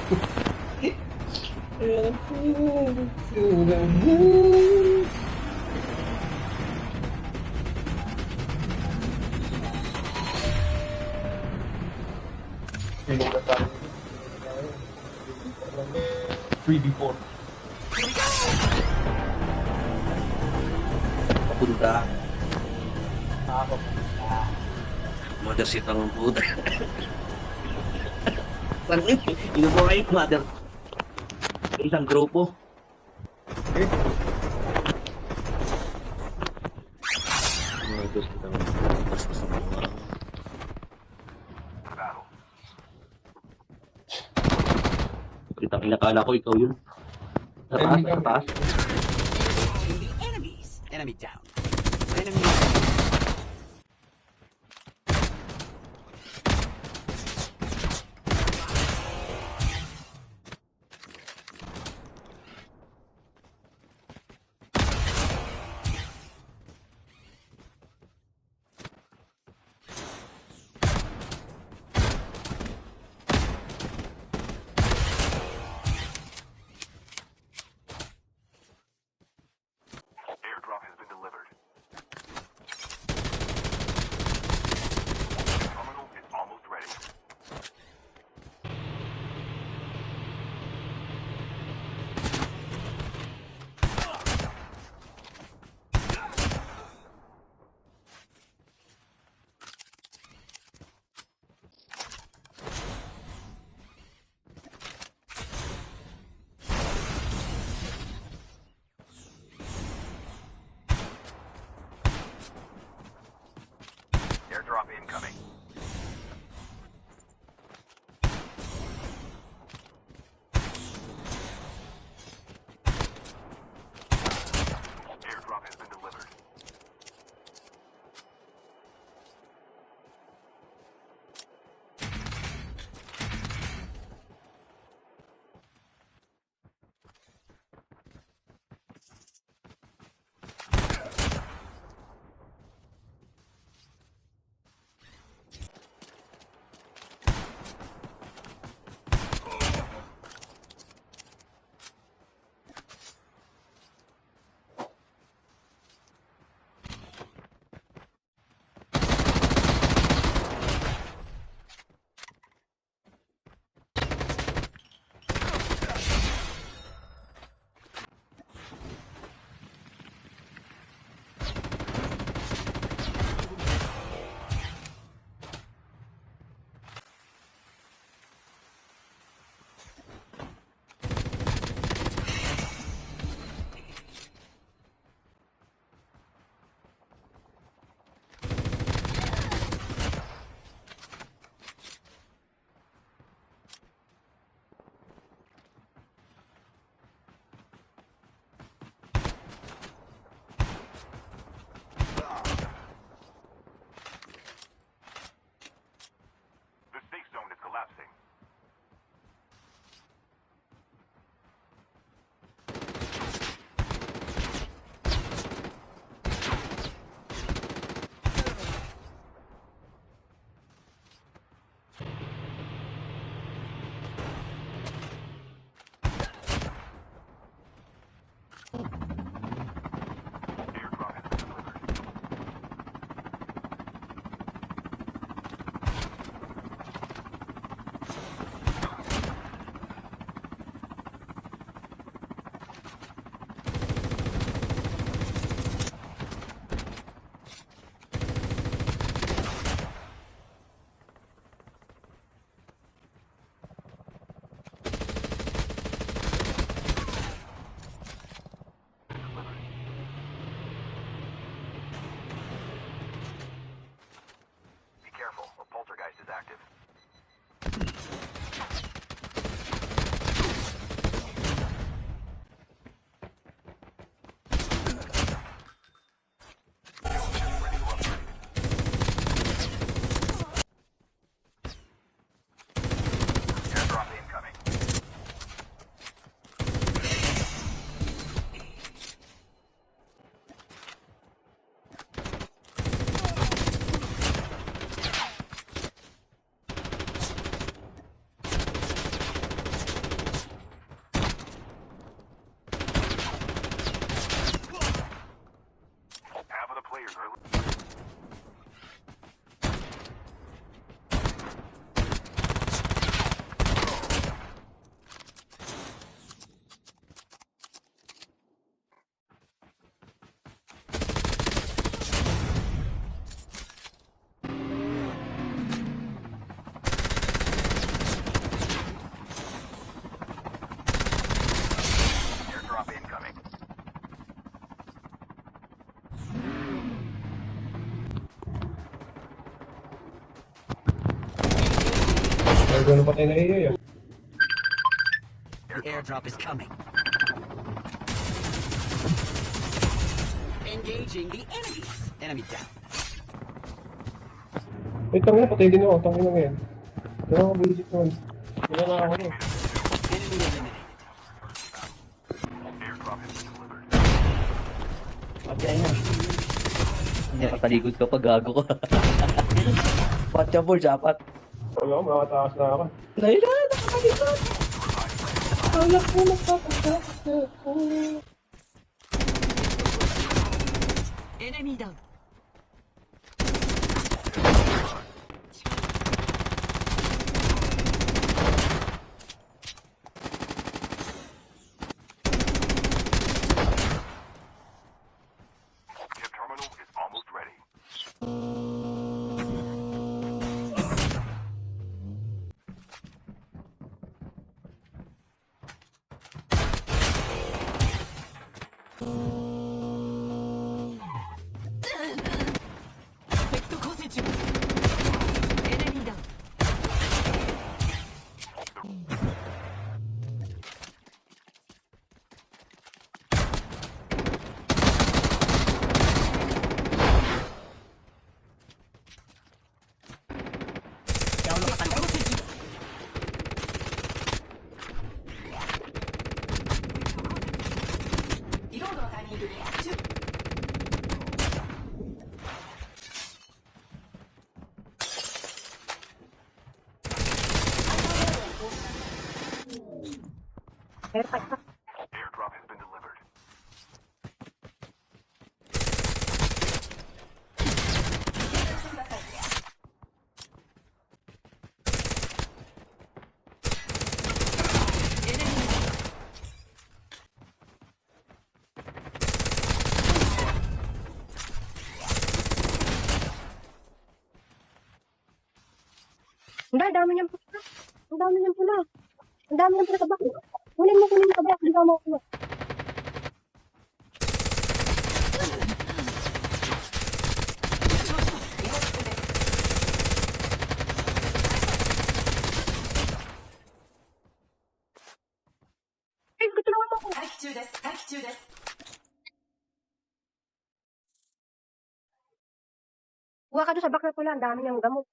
3v4. Punta. Ako. Mother shit ang puta. Ino po kayo, mother. Isang grupo. Eh, Mother shit ang basta sa mga. Kita kinakala ko ikaw yun. Sa taas, sa taas. The enemies. Enemy down. Enemy. Airdrop has been delivered. Terminal is almost ready. Airdrop incoming. Airdrop has been delivered. patay na iyo yan. The airdrop is coming. Engaging the enemies. Enemy down. Wait, tangina, patay din ako. Tangina ngayon. Pero ako, basic naman. Hindi na ako rin. Enemy eliminated. Airdrop has been delivered. Patay na. Hindi, patalikod ka pa, gago ka. Patya board, dapat. Wala ko, makataas na ako. Naila, nakakalikod. Anak ko, nakakalikod. Enemy down. Chip terminal is almost ready. Enemy down. Airdrop has been delivered. Ang dami niyang pula. Ang dami niyang pula. Ang dami niyang pula sa bako. Kunin mo sa bako. Hindi ka mo pula. Ay, gusto naman ako. Huwag ka doon sa bako na pula. Ang dami niyang gamot.